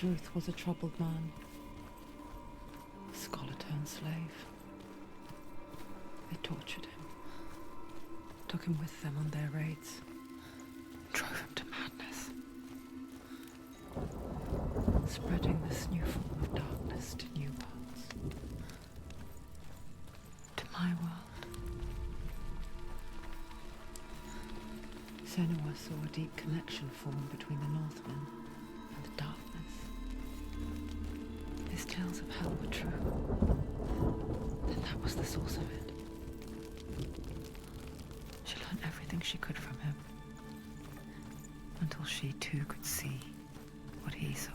Druth was a troubled man. A scholar turned slave. They tortured him. Took him with them on their raids. Drove him to madness. Spreading this new form of darkness to new worlds. To my world. Senua saw a deep connection form between the Northmen and the darkness. His tales of hell were true. Then that was the source of it. She learned everything she could from him. Until she too could see what he saw.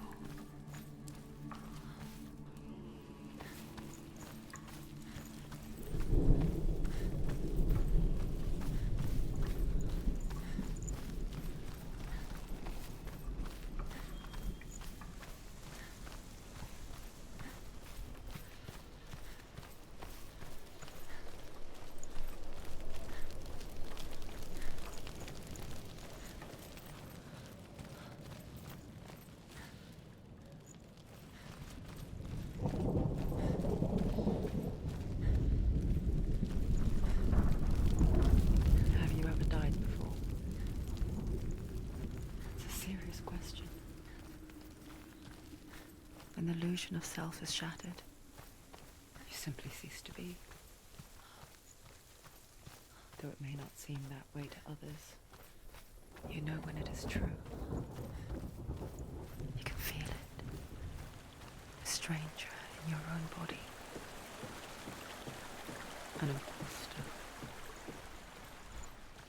When the illusion of self is shattered, you simply cease to be. Though it may not seem that way to others, you know when it is true. You can feel it. A stranger in your own body. An imposter.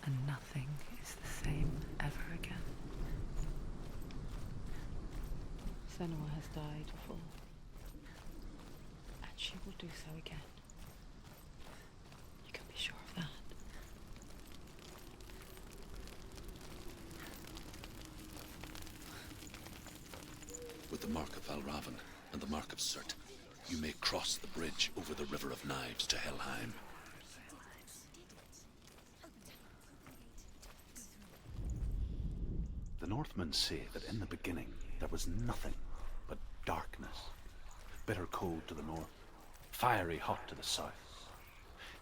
And nothing is the same ever again. Senua has died full, and she will do so again. You can be sure of that. With the mark of Valravan and the mark of Surt, you may cross the bridge over the River of Knives to Helheim. The Northmen say that in the beginning there was nothing but darkness. Bitter cold to the north, fiery hot to the south.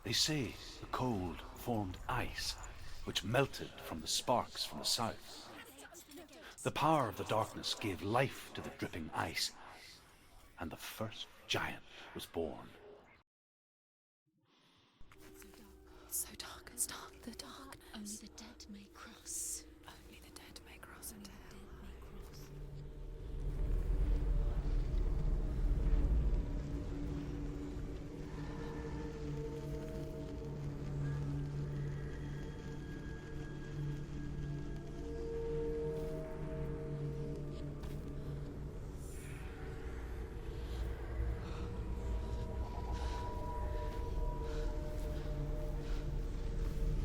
They say the cold formed ice, which melted from the sparks from the south. The power of the darkness gave life to the dripping ice, and the first giant was born. It's so dark, it's dark, the darkness. Only the dead may cross. Only the dead may cross into hell.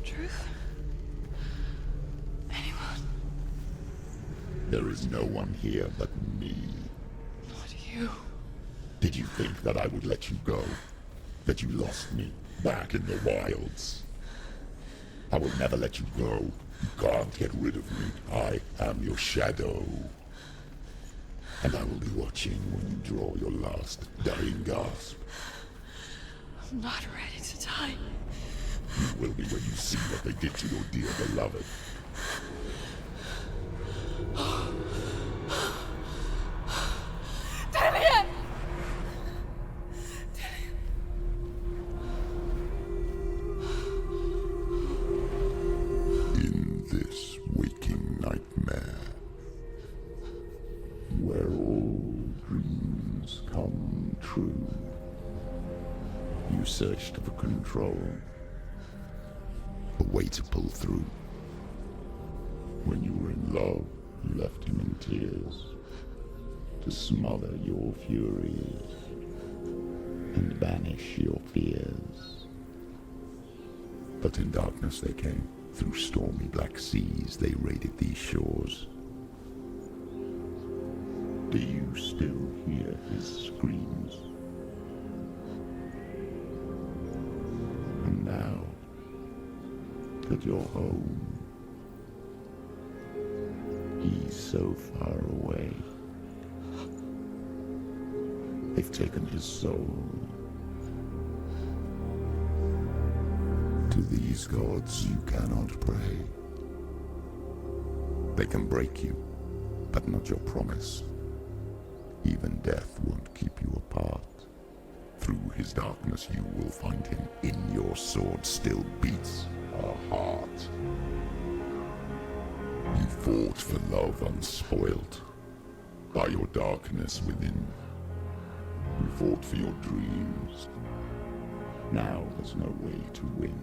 Truth? Anyone? There is no one here but me. Not you. Did you think that I would let you go? That you lost me back in the wilds? I will never let you go. You can't get rid of me. I am your shadow. And I will be watching when you draw your last dying gasp. I'm not ready to die. You will be when you see what they did to your dear beloved. Damien! In this waking nightmare, where all dreams come true, you searched for control. A way to pull through. When you were in love, you left him in tears to smother your furies and banish your fears. But in darkness they came. Through stormy black seas they raided these shores. Do you still hear his screams? And now that you're home, he's so far away. They've taken his soul. To these gods you cannot pray. They can break you, but not your promise. Even death won't keep you apart. Through his darkness you will find him. In your sword still beats a heart. You fought for love unspoilt by your darkness within. You fought for your dreams. Now there's no way to win.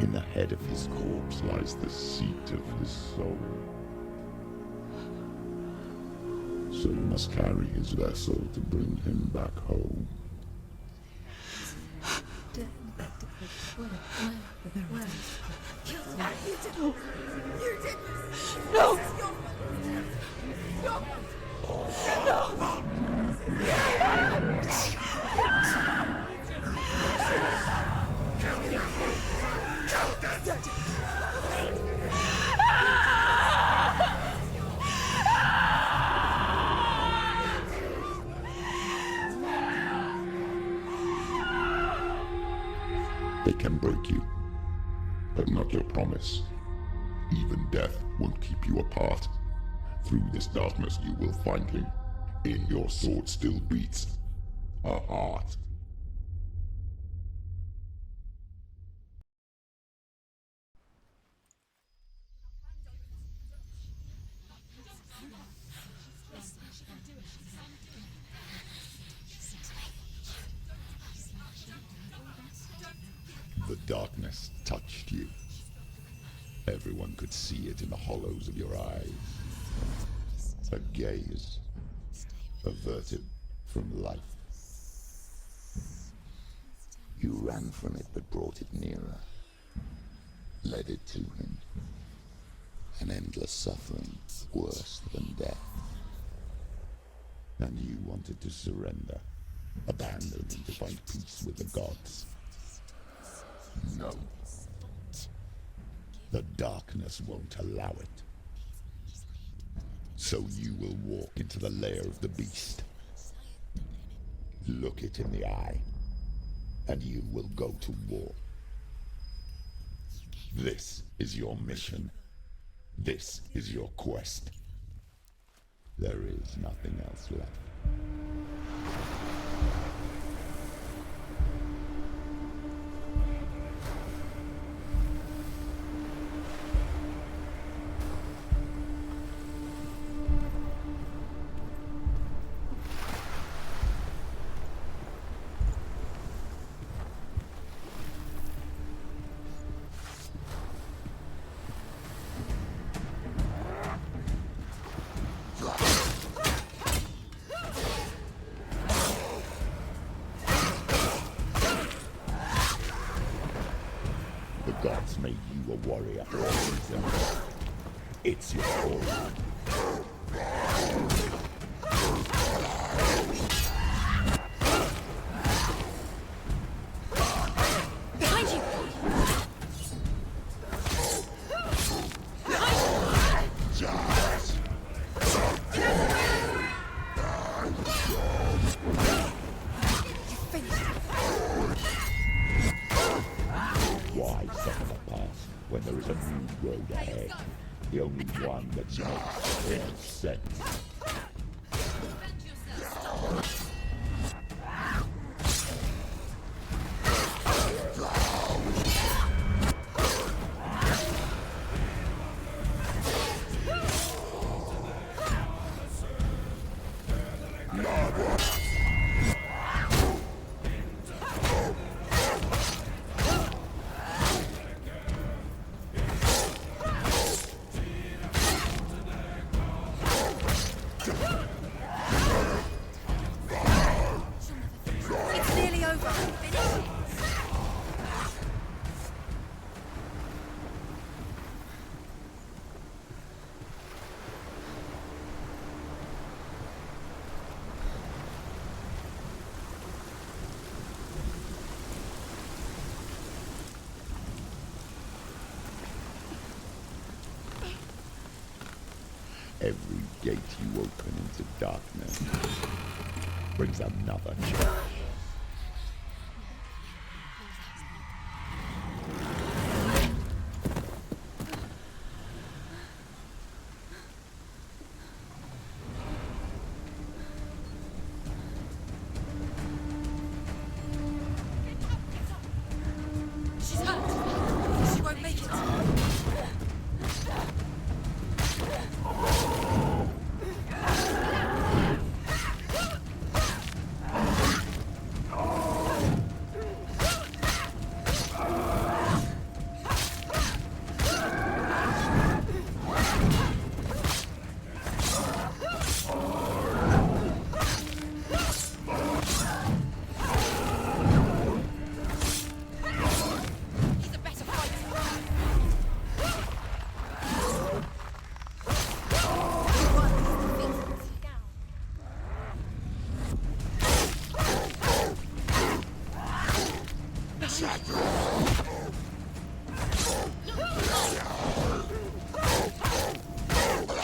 In the head of his corpse lies the seat of his soul. So you must carry his vessel to bring him back home. They can break you, but not your promise. Even death won't keep you apart. Through this darkness you will find him. In your sword still beats a heart. The darkness touched you. Everyone could see it in the hollows of your eyes. A gaze averted from life. You ran from it but brought it nearer. Led it to him. An endless suffering, worse than death. And you wanted to surrender. Abandon him to find peace with the gods. No. The darkness won't allow it. So you will walk into the lair of the beast. Look it in the eye, and you will go to war. This is your mission. This is your quest. There is nothing else left. The gods made you a warrior for a reason. It's your story. Behind you! Why suffer the past when there is a new road ahead? The only one that makes any sense. Every gate you open into darkness brings another change. She's hurt. She won't make it. He's a better fighter.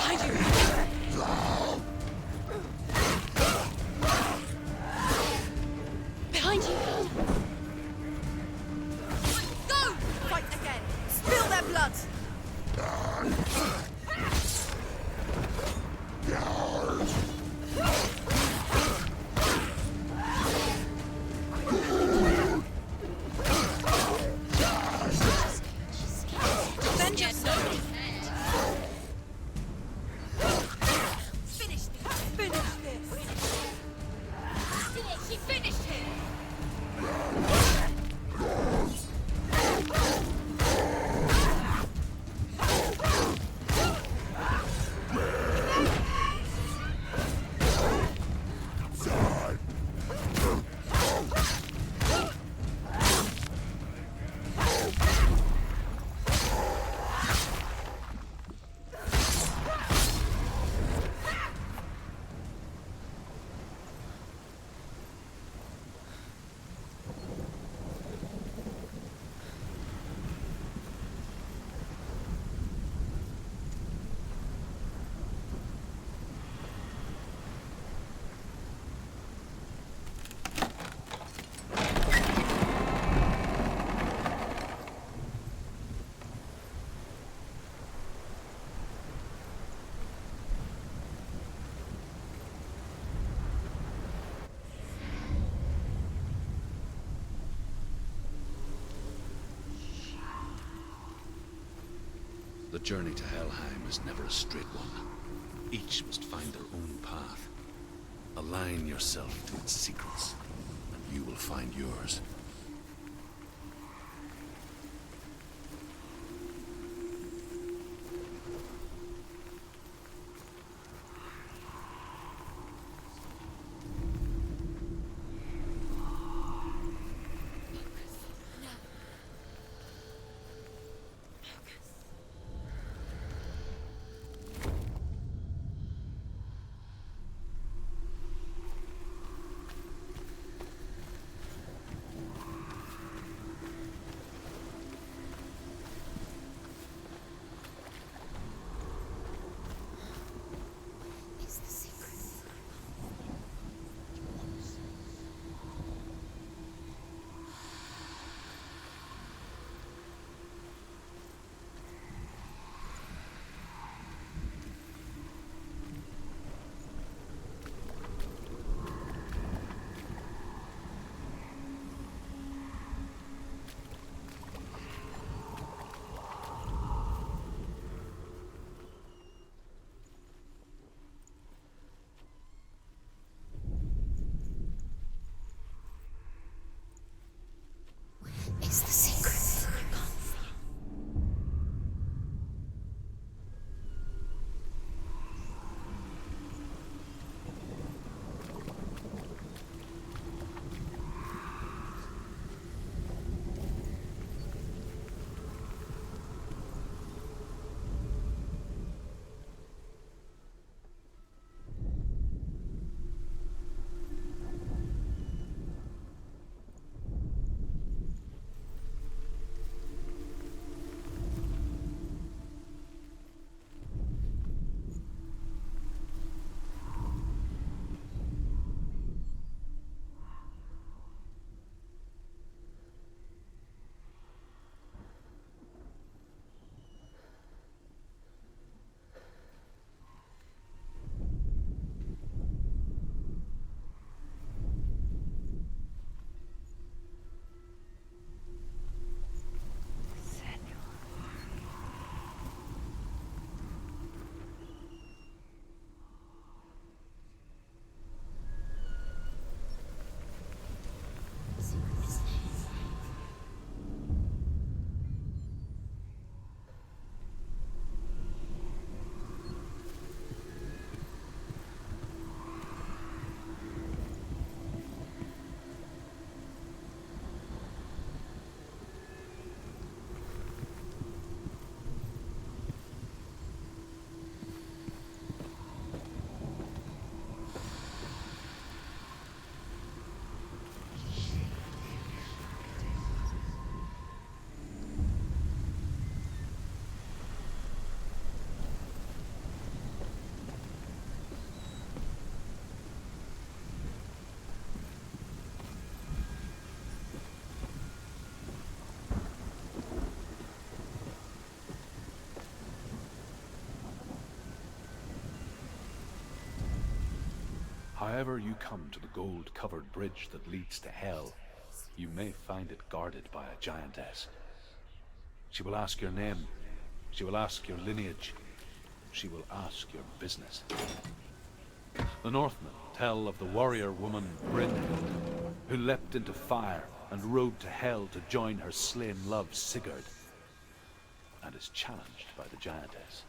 Behind you. Behind you. Go! Fight again. Spill their blood. Defend yourself. Finish this. Finish this. She finished him. The journey to Helheim is never a straight one. Each must find their own path. Align yourself to its secrets, and you will find yours. however you come to the gold-covered bridge that leads to Hell, you may find it guarded by a giantess. She will ask your name. She will ask your lineage. She will ask your business. The Northmen tell of the warrior woman Brynhild, who leapt into fire and rode to Hell to join her slain love Sigurd, and is challenged by the giantess.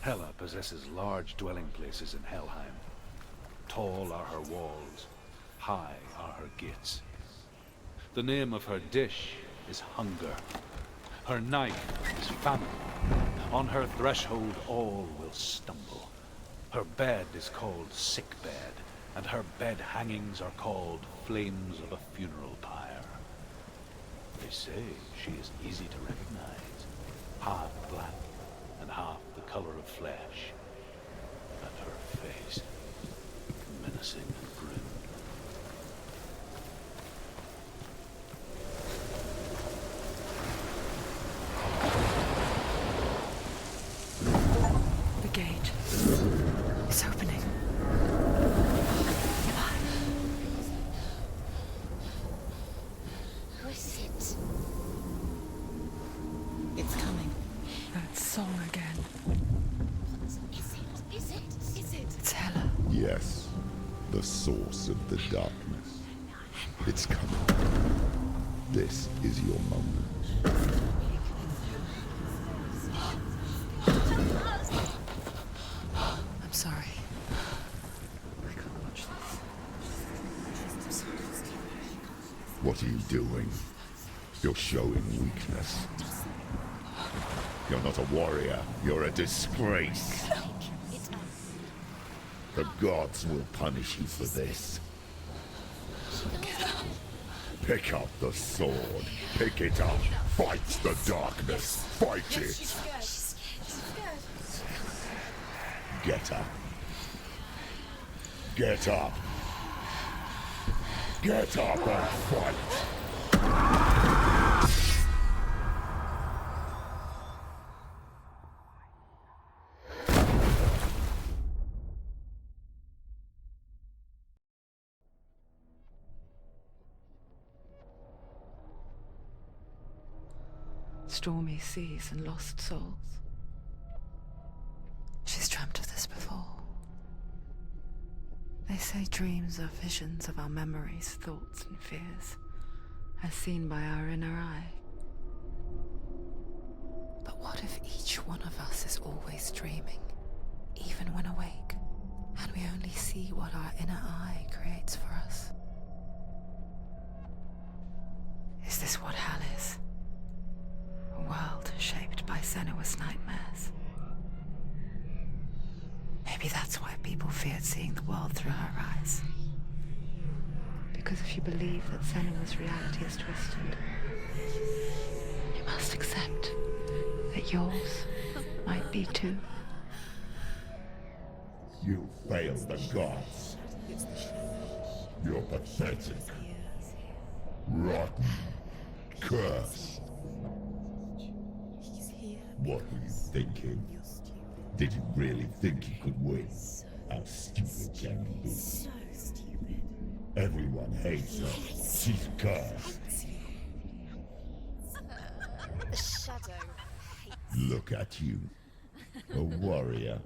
Hela possesses large dwelling places in Helheim. Tall are her walls, high are her gates. The name of her dish is hunger. Her knife is famine. On her threshold all will stumble. Her bed is called sick bed, and her bed hangings are called flames of a funeral pyre. They say she is easy to recognize, half black and half the color of flesh, and her face menacing and grim. The gate is opening. Who is it? It's coming. That song again. Is it? It's Hela. Yes, the source of the darkness. It's coming. This is your moment. I'm sorry. I can't watch this. What are you doing? You're showing weakness. You're not a warrior. You're a disgrace. The gods will punish you for this. Pick up the sword. Pick it up. Fight the darkness. Fight it. Get up. Get up. Get up and fight. Stormy seas and lost souls. She's dreamt of this before. They say dreams are visions of our memories, thoughts and fears, as seen by our inner eye. But what if each one of us is always dreaming, even when awake, and we only see what our inner eye creates for us? Is this what Hell is? A world shaped by Senua's nightmares. Maybe that's why people feared seeing the world through her eyes. Because if you believe that Senua's reality is twisted, you must accept that yours might be too. You failed the gods. You're pathetic. Rotten. Cursed. What were you thinking? Did you really think you could win? How stupid can you be? So stupid. Everyone hates her. She's cursed. The shadow hates. Look at you. A warrior.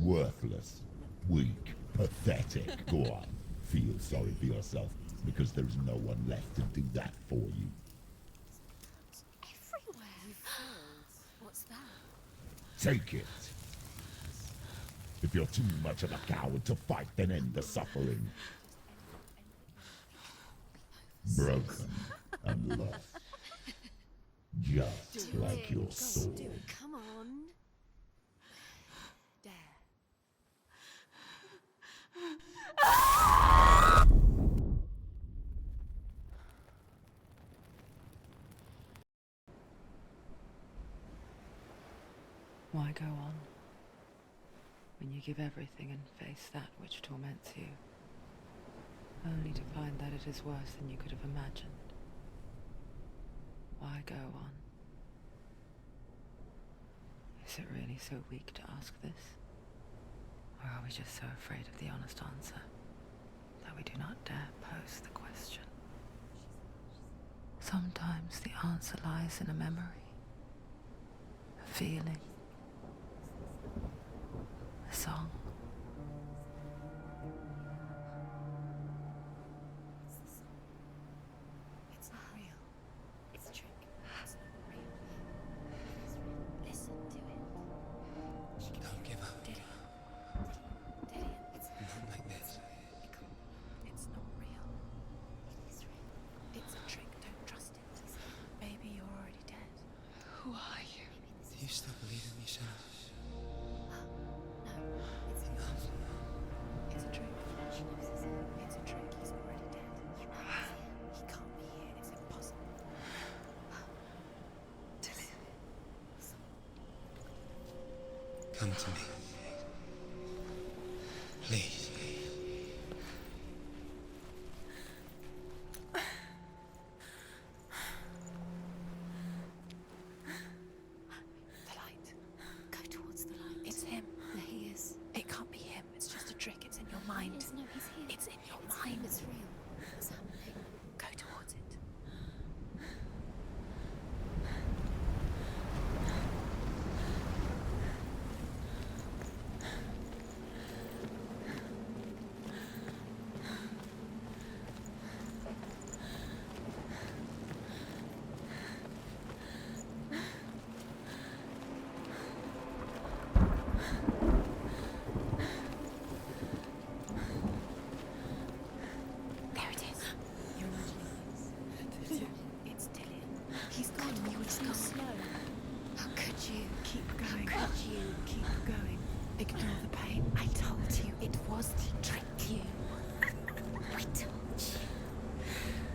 Worthless. Weak. Pathetic. Go on. Feel sorry for yourself, because there's no one left to do that for you. Everywhere. You failed. What's that? Take it. If you're too much of a coward to fight, then end the suffering. Broken and lost. Just like your soul. Do it. Come on. Dare. Why go on when you give everything and face that which torments you, only to find that it is worse than you could have imagined? Why go on Is it really so weak to ask this? Or are we just so afraid of the honest answer that we do not dare pose the question? Sometimes the answer lies in a memory, a feeling, a song. It's not real. It's a trick. It's not real. It is real. Listen to it. She can Don't give up. Did it? Did it? It's Not like this. It's not real. It is real. It's a trick. Don't trust it. Maybe you're already dead. Who are you? Do you still believe in me, Senua? No, it's enough. It's a trick. She knows it's a trick. He's already dead. He can't be here. It's impossible. Come to me. Please. The light. Go towards the light. It's him. There he is. It can't be him. It's just a trick. It's in your mind. No, he's here. It's in your mind. It's real. What's happening? Go towards it. There it is. You're imagining it's Dillian. He's gone. You were too slow. How could you? Keep going. How could you? Keep going. Ignore the pain. I told you it was to trick you. I told you.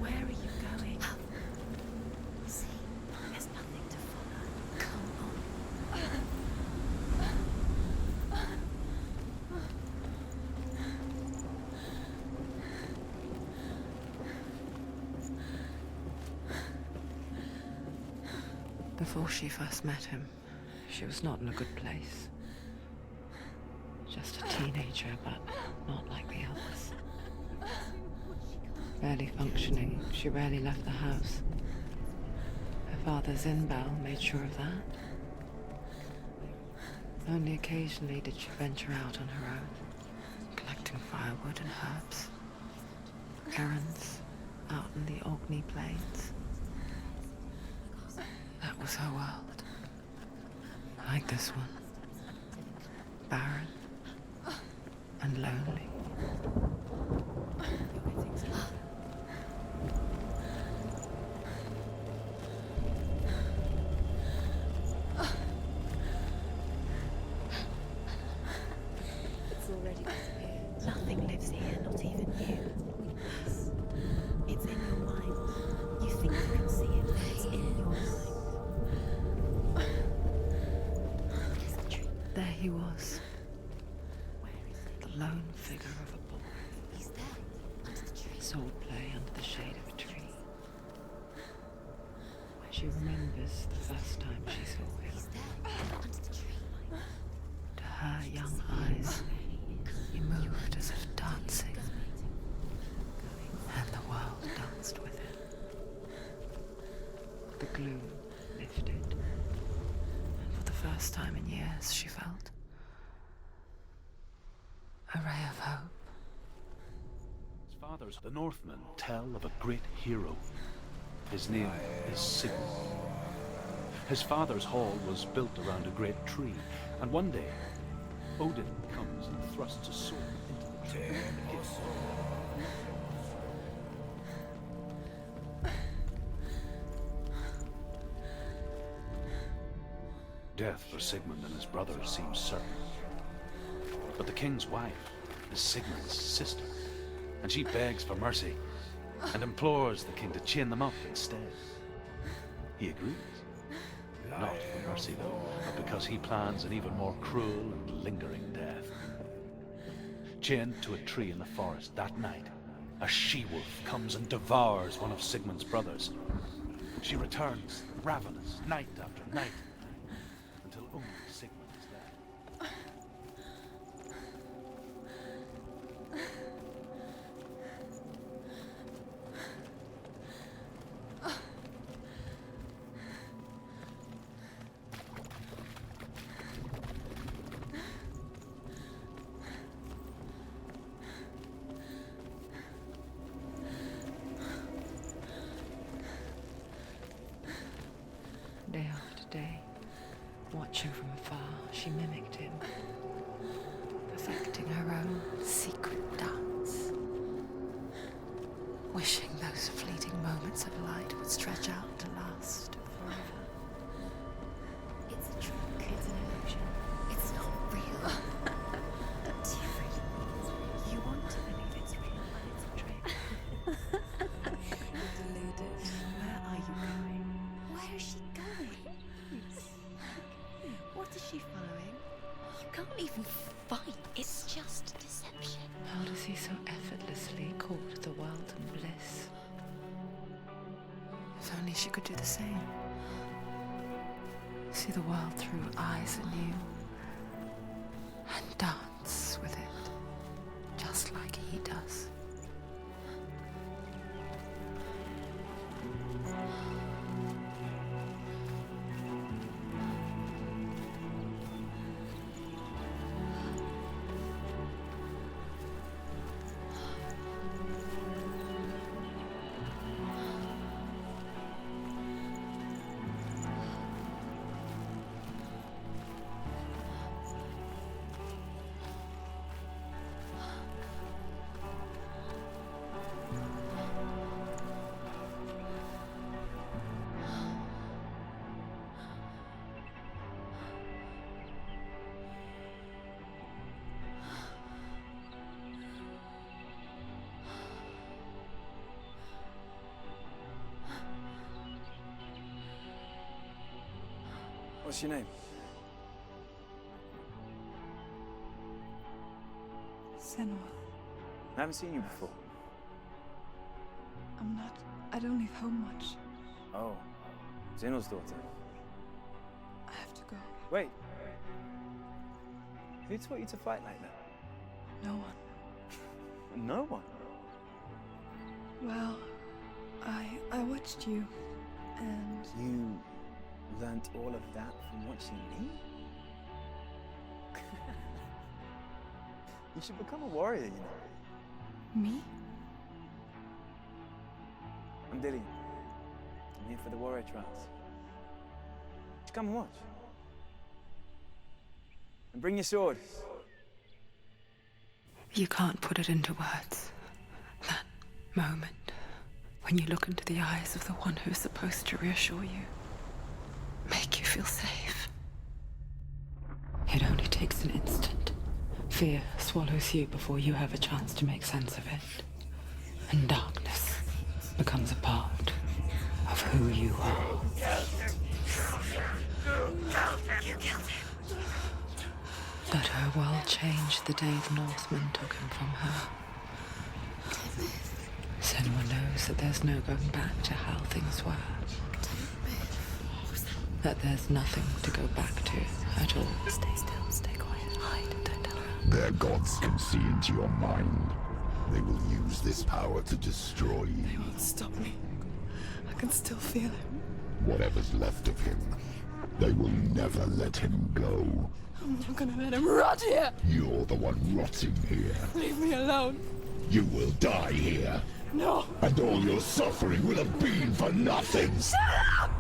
Where are you going? See, there's nothing to follow. Come on. Before she first met him, she was not in a good place. Just a teenager, but not like the others. Barely functioning, she rarely left the house. Her father's in-bell made sure of that. Only occasionally did she venture out on her own, collecting firewood and herbs. Errands out in the Orkney Plains. That was her world. Like this one. Barren and lonely. It's already disappeared. Nothing lives here, not even you. It's in your mind. You think you can see it, but it's in your mind. There he was, Where is it? the lone figure of a boy. He's there, under the tree. Swordplay under the shade of a tree. She remembers the first time she saw him. He's there, under the tree. To her young eyes, he moved as if dancing, and the world danced with him. The gloom lifted, and for the first time in years, she felt a ray of hope. His fathers, the Northmen, tell of a great hero. His name is Sigmund. His father's hall was built around a great tree, and one day, Odin comes and thrusts a sword into the tree. Death for Sigmund and his brothers seems certain. But the king's wife is Sigmund's sister, and she begs for mercy and implores the king to chain them up instead. He agrees. Not for mercy, though, but because he plans an even more cruel and lingering death. Chained to a tree in the forest that night, a she-wolf comes and devours one of Sigmund's brothers. She returns, ravenous, night after night, until only Sigmund she mimicked him, perfecting her own secret dance, wishing those fleeting moments of light would stretch out to last forever. It's a trick. It's an illusion. It's not real. Do you really? You want to believe it's real, but it's a trick. You're deluded. Where are you going? Where is she going? What is she following? You can't even fight. It's just deception. How does he so effortlessly court the world and bliss? If only she could do the same. See the world through eyes anew and dance with it, just like he does. What's your name? Senua. I haven't seen you before. I don't leave home much. Oh, Zenua's daughter. I have to go. Wait. Who taught you to fight like that? No one. No one. Well, I watched you, and You learnt all of that from watching me? You should become a warrior, you know. me? I'm Dillian. I'm here for the warrior trials. Just come and watch. And bring your sword. You can't put it into words. That moment when you look into the eyes of the one who is supposed to reassure you, make you feel safe. It only takes an instant. Fear swallows you before you have a chance to make sense of it. And darkness becomes a part of who you are. But her world changed the day the Northmen took him from her. Senua knows that there's no going back to how things were. That there's nothing to go back to at all. Stay still, stay quiet, hide, don't tell her. Their gods can see into your mind. They will use this power to destroy They you. won't stop me. I can still feel him. Whatever's left of him, they will never let him go. I'm not gonna let him rot here. You're the one rotting here. Leave me alone. You will die here. No. And all your suffering will have been for nothing. Shut up!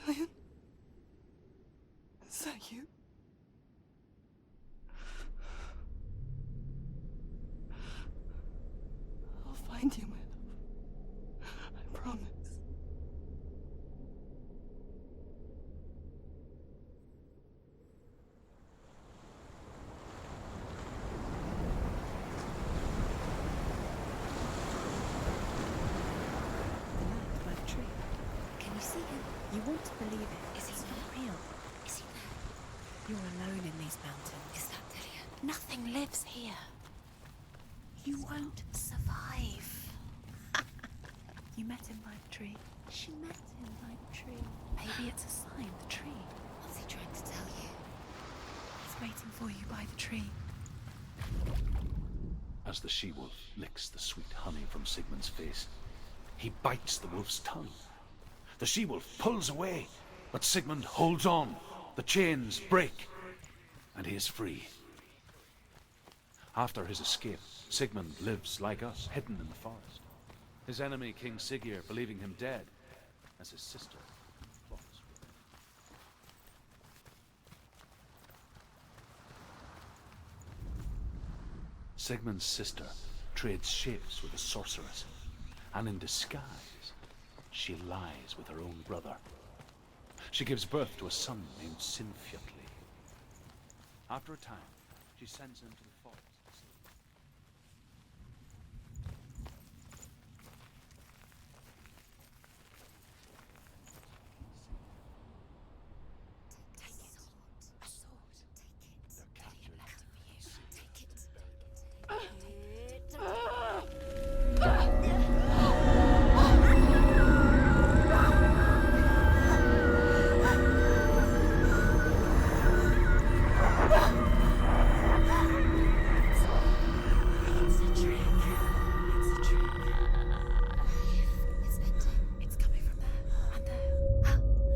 Dillian? Is that you? I'll find you, my love. I promise. The man by the tree. Can you see him? You want to believe it. Is he not real? Is he there? You're alone in these mountains. Is that Dillian? Nothing lives here. You won't survive. You met him by the tree. She met him by the tree. Maybe it's a sign, the tree. What's he trying to tell you? He's waiting for you by the tree. As the she-wolf licks the sweet honey from Sigmund's face, he bites the wolf's tongue. The she-wolf pulls away, but Sigmund holds on. The chains break, and he is free. After his escape, Sigmund lives like us, hidden in the forest. His enemy, King Siggeir, believing him dead, as his sister was. Sigmund's sister trades shapes with a sorceress, and in disguise, she lies with her own brother. She gives birth to a son named Sinfjotli. After a time, she sends him to the forest. Take it. A sword. Take it. They're captured. Take it. Take it. It's a trick. It's a trick. It's ending. It's coming from there and there.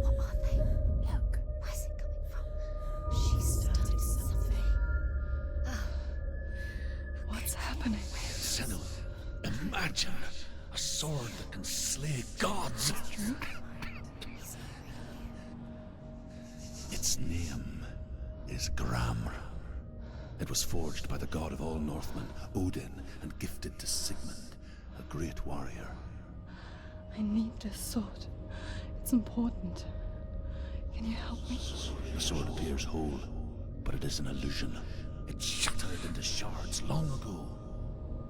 What are they? Look. Where's it coming from? She started something. What's happening? Senua, imagine a sword that can slay gods. Its name is Gramr. It was forged by the god of all Northmen, Odin, and gifted to Sigmund, a great warrior. I need this sword. It's important. Can you help me? The sword appears whole, but it is an illusion. It shattered into shards long ago.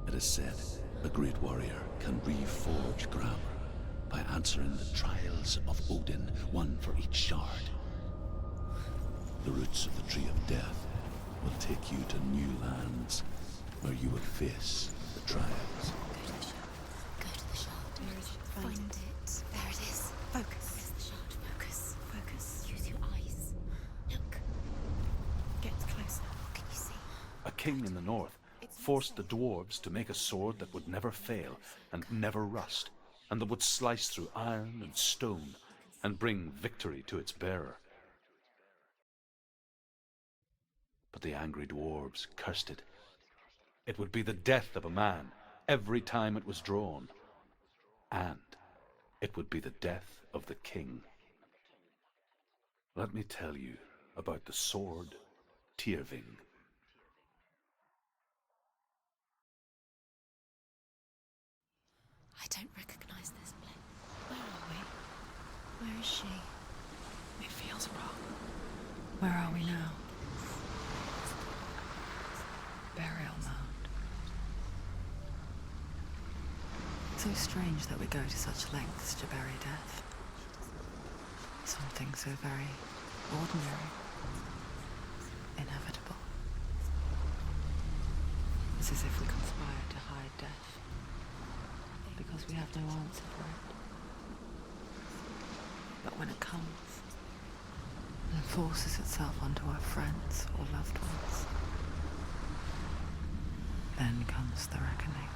It is said a great warrior can reforge Gramr by answering the trials of Odin, one for each shard. The roots of the Tree of Death will take you to new lands where you will face the trials. Go to the shard. Where is it? Find it. There it is. Focus. Where's the shard? Focus. Focus. Use your eyes. Look. Get closer. What can you see? A king in the north forced the dwarves to make a sword that would never fail and never rust, and that would slice through iron and stone and bring victory to its bearer. But the angry dwarves cursed it. It would be the death of a man every time it was drawn, and it would be the death of the king. Let me tell you about the sword Tyrving. I don't recognize this place. Where are we? Where is she? It feels wrong. Where are we now? Burial mound. So strange that we go to such lengths to bury death. Something so very ordinary, inevitable. It's as if we conspire to hide death, because we have no answer for it. But when it comes, and forces itself onto our friends or loved ones, then comes the reckoning.